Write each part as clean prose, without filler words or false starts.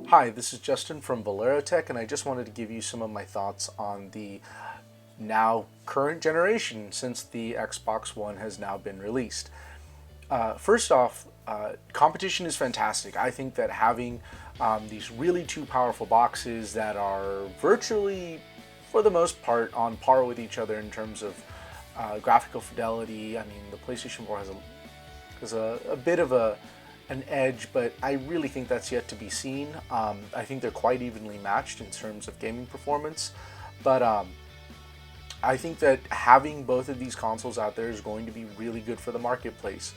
Hi, this is Justin from Valero Tech, and I just wanted to give you some of my thoughts on the now current generation since the Xbox One has now been released. First off, competition is fantastic. I think that having these really two powerful boxes that are virtually, for the most part, on par with each other in terms of graphical fidelity. I mean, the PlayStation 4 has a bit of an edge, but I really think that's yet to be seen. I think they're quite evenly matched in terms of gaming performance, but I think that having both of these consoles out there is going to be really good for the marketplace.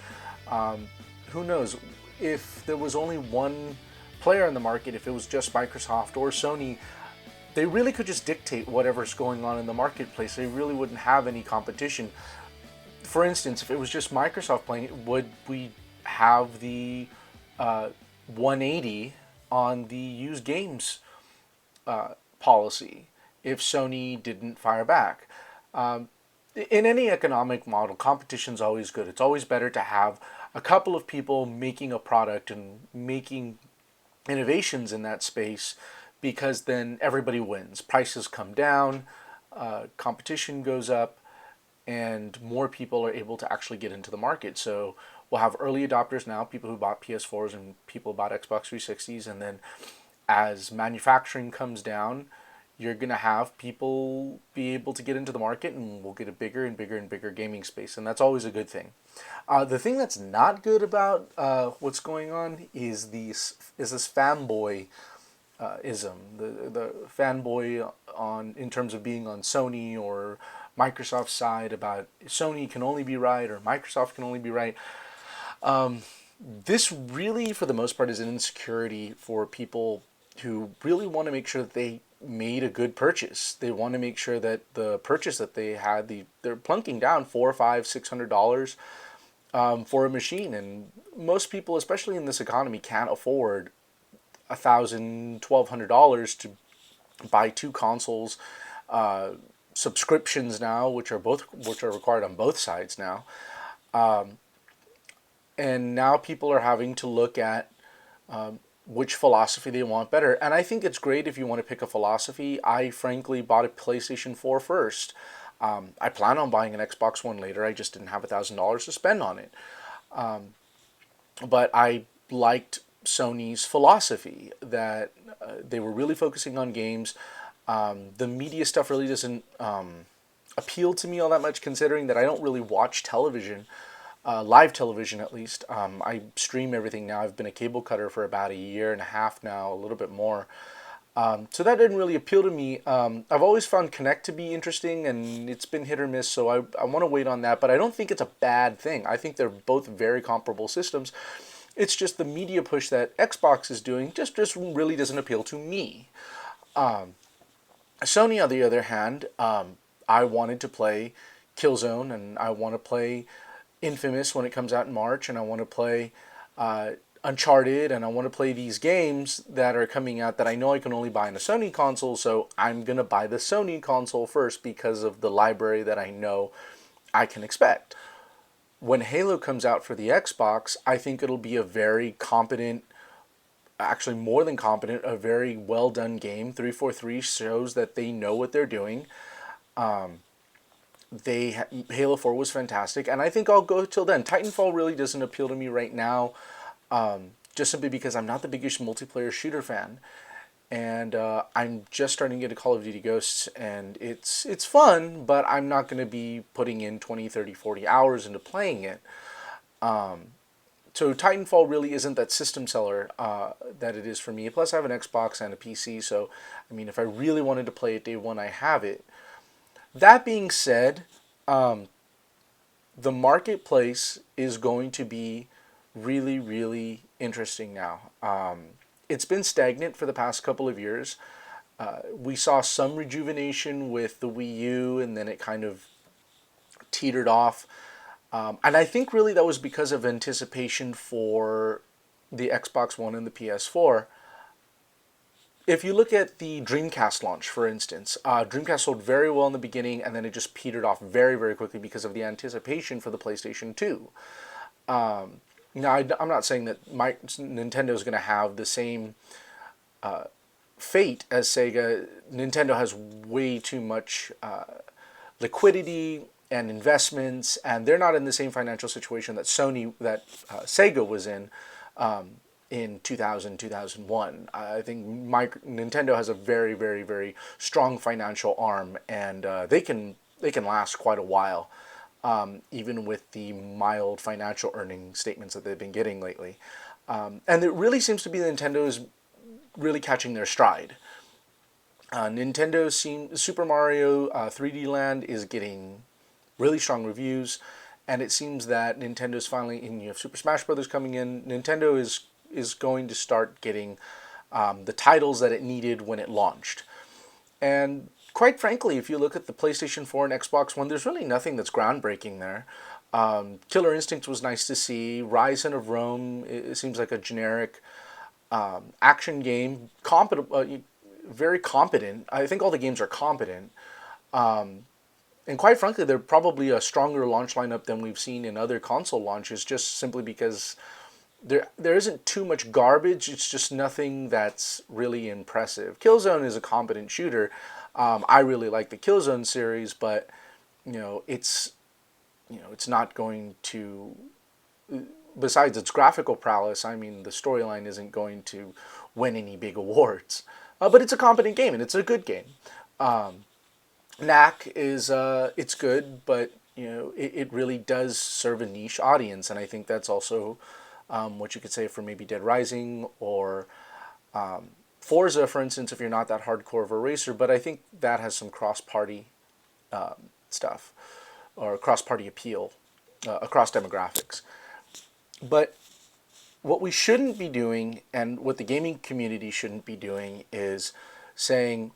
Who knows if there was only one player in the market, if it was just Microsoft or Sony, they really could just dictate whatever's going on in the marketplace. They really wouldn't have any competition. For instance, if it was just Microsoft playing it, would we have the 180 on the used games policy if Sony didn't fire back? In any economic model, competition's always good. It's always better to have a couple of people making a product and making innovations in that space because then everybody wins. Prices come down, competition goes up, and more people are able to actually get into the market. So we'll have early adopters now, people who bought PS4s and people who bought Xbox 360s, and then as manufacturing comes down, you're going to have people be able to get into the market and we'll get a bigger and bigger and bigger gaming space, and that's always a good thing. The thing that's not good about what's going on is this fanboy ism, the fanboy on in terms of being on Sony or Microsoft's side about Sony can only be right or Microsoft can only be right. This really, for the most part, is an insecurity for people who really want to make sure that they made a good purchase. They want to make sure that the purchase that they had, they're plunking down $400, $500, for a machine, and most people, especially in this economy, can't afford $1,000, $1,200 to buy two consoles. Subscriptions now, which are required on both sides now, and now people are having to look at which philosophy they want better. And I think it's great if you want to pick a philosophy. I frankly bought a PlayStation 4 first. I plan on buying an Xbox One later. I just didn't have $1,000 to spend on it. But I liked Sony's philosophy that they were really focusing on games. The media stuff really doesn't appeal to me all that much, considering that I don't really watch television, live television at least. I stream everything now. I've been a cable cutter for about a year and a half now, a little bit more. So that didn't really appeal to me. I've always found Kinect to be interesting, and it's been hit or miss, so I want to wait on that. But I don't think it's a bad thing. I think they're both very comparable systems. It's just the media push that Xbox is doing just really doesn't appeal to me. Sony, on the other hand, I wanted to play Killzone, and I want to play Infamous when it comes out in March, and I want to play Uncharted, and I want to play these games that are coming out that I know I can only buy on a Sony console, so I'm going to buy the Sony console first because of the library that I know I can expect. When Halo comes out for the Xbox, I think it'll be a very competent, actually more than competent, a very well done game. 343 shows that they know what they're doing. Halo 4 was fantastic, and I think I'll go till then. Titanfall really doesn't appeal to me right now, just simply because I'm not the biggest multiplayer shooter fan, and I'm just starting to get a Call of Duty Ghosts, and it's fun, but I'm not going to be putting in 20, 30, 40 hours into playing it. So Titanfall really isn't that system seller that it is for me. Plus, I have an Xbox and a PC, so I mean, if I really wanted to play it day one, I have it. That being said, the marketplace is going to be really, really interesting now. It's been stagnant for the past couple of years. We saw some rejuvenation with the Wii U, and then it kind of teetered off. And I think really that was because of anticipation for the Xbox One and the PS4. If you look at the Dreamcast launch, for instance, Dreamcast sold very well in the beginning, and then it just petered off very, very quickly because of the anticipation for the PlayStation 2. Now, I'm not saying that Nintendo is going to have the same fate as Sega. Nintendo has way too much liquidity and investments, and they're not in the same financial situation that Sega was in 2000, 2001. I think Nintendo has a very, very, very strong financial arm, and they can last quite a while, even with the mild financial earning statements that they've been getting lately. And it really seems to be Nintendo is really catching their stride. Super Mario 3D Land is getting really strong reviews, and it seems that Nintendo's finally in. You have Super Smash Brothers coming in. Nintendo is going to start getting the titles that it needed when it launched. And quite frankly, if you look at the PlayStation 4 and Xbox One, there's really nothing that's groundbreaking there. Killer Instinct was nice to see. Rise of Rome, it seems like a generic action game, very competent. I think all the games are competent. And quite frankly, they're probably a stronger launch lineup than we've seen in other console launches, just simply because there isn't too much garbage. It's just nothing that's really impressive. Killzone is a competent shooter. I really like the Killzone series, but it's not going to. Besides its graphical prowess, I mean, the storyline isn't going to win any big awards. But it's a competent game and it's a good game. Knack is it's good, but it really does serve a niche audience, and I think that's also what you could say for maybe Dead Rising or Forza, for instance, if you're not that hardcore of a racer. But I think that has some cross-party stuff or cross-party appeal across demographics. But what we shouldn't be doing, and what the gaming community shouldn't be doing, is saying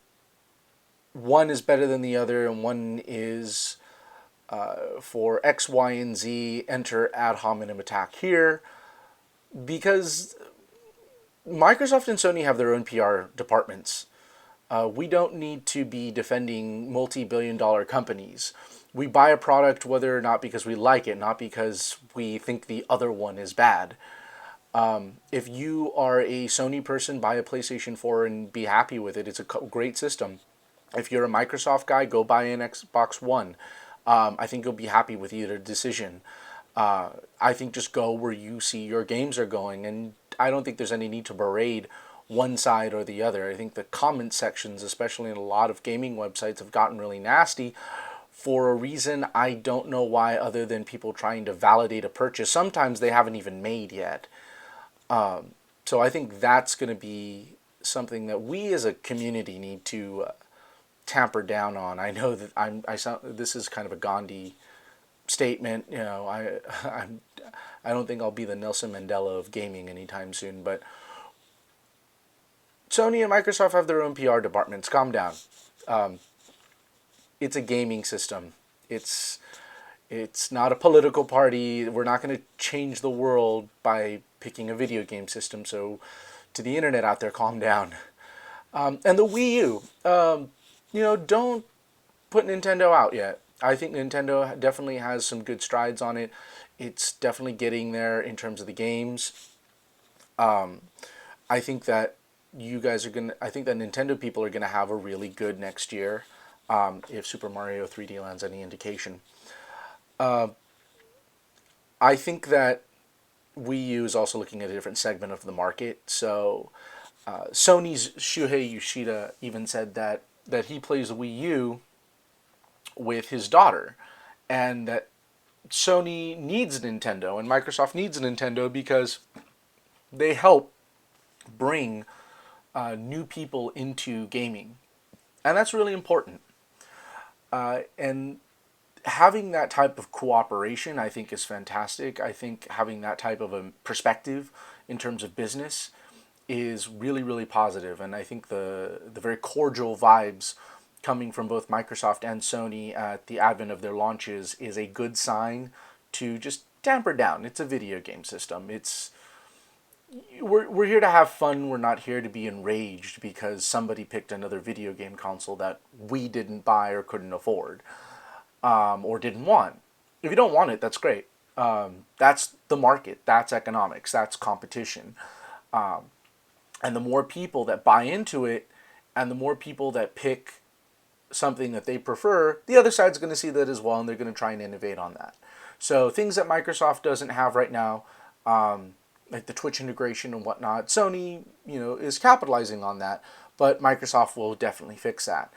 one is better than the other and one is for X, Y, and Z, enter ad hominem attack here. Because Microsoft and Sony have their own PR departments. We don't need to be defending multi-billion-dollar companies. We buy a product whether or not because we like it, not because we think the other one is bad. If you are a Sony person, buy a PlayStation 4 and be happy with it. It's a great system. If you're a Microsoft guy, go buy an Xbox One. I think you'll be happy with either decision. I think just go where you see your games are going, and I don't think there's any need to berate one side or the other. I think the comment sections, especially in a lot of gaming websites, have gotten really nasty for a reason I don't know why, other than people trying to validate a purchase. Sometimes they haven't even made yet. So I think that's going to be something that we as a community need to tamper down on. I know that this is kind of a Gandhi statement. I don't think I'll be the Nelson Mandela of gaming anytime soon, but Sony and Microsoft have their own PR departments. Calm down. It's a gaming system. It's not a political party. We're not going to change the world by picking a video game system. So, to the internet out there, calm down. And the Wii U, don't put Nintendo out yet. I think Nintendo definitely has some good strides on it. It's definitely getting there in terms of the games. I think that I think that Nintendo people are gonna have a really good next year, if Super Mario 3D Land's any indication. I think that Wii U is also looking at a different segment of the market. So, Sony's Shuhei Yoshida even said that he plays Wii U with his daughter, and that Sony needs Nintendo and Microsoft needs Nintendo because they help bring new people into gaming, and that's really important. And having that type of cooperation, I think, is fantastic. I think having that type of a perspective in terms of business is really, really positive. And I think the very cordial vibes coming from both Microsoft and Sony at the advent of their launches is a good sign to just tamper down. It's a video game system. We're here to have fun. We're not here to be enraged because somebody picked another video game console that we didn't buy or couldn't afford, or didn't want. If you don't want it, that's great. That's the market. That's economics. That's competition. And the more people that buy into it, and the more people that pick something that they prefer, the other side's going to see that as well, and they're going to try and innovate on that. So things that Microsoft doesn't have right now, like the Twitch integration and whatnot, Sony, is capitalizing on that, but Microsoft will definitely fix that.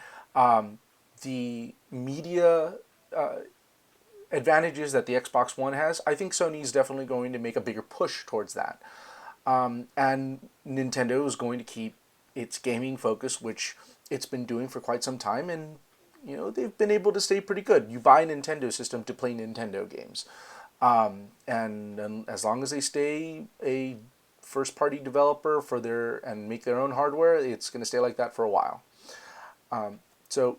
The media advantages that the Xbox One has, I think Sony is definitely going to make a bigger push towards that. And Nintendo is going to keep its gaming focus, which it's been doing for quite some time, and they've been able to stay pretty good. You buy a Nintendo system to play Nintendo games, and as long as they stay a first-party developer and make their own hardware, it's going to stay like that for a while. So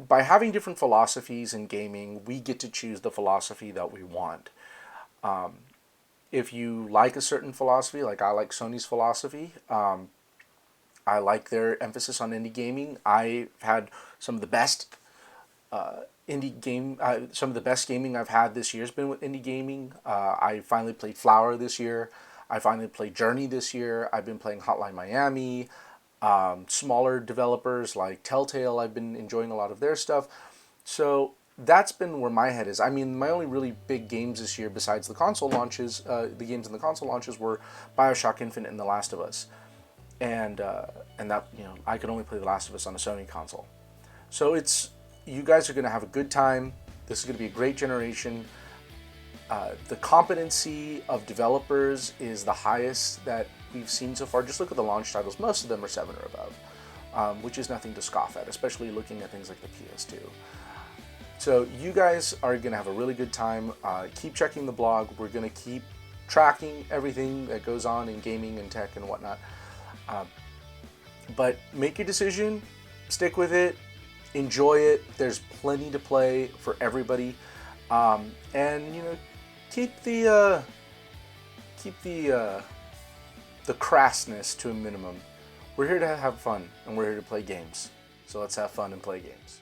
by having different philosophies in gaming, we get to choose the philosophy that we want. If you like a certain philosophy, like I like Sony's philosophy, I like their emphasis on indie gaming. I've had some of the best some of the best gaming I've had this year has been with indie gaming. I finally played Flower this year. I finally played Journey this year. I've been playing Hotline Miami. Smaller developers like Telltale, I've been enjoying a lot of their stuff. So that's been where my head is. I mean, my only really big games this year, besides the console launches, the games in the console launches, were BioShock Infinite and The Last of Us, and that I could only play The Last of Us on a Sony console. So you guys are going to have a good time. This is going to be a great generation. The competency of developers is the highest that we've seen so far. Just look at the launch titles. Most of them are 7 or above, which is nothing to scoff at, especially looking at things like the PS2. So you guys are going to have a really good time. Keep checking the blog. We're going to keep tracking everything that goes on in gaming and tech and whatnot. But make your decision. Stick with it. Enjoy it. There's plenty to play for everybody. And keep the crassness to a minimum. We're here to have fun, and we're here to play games. So let's have fun and play games.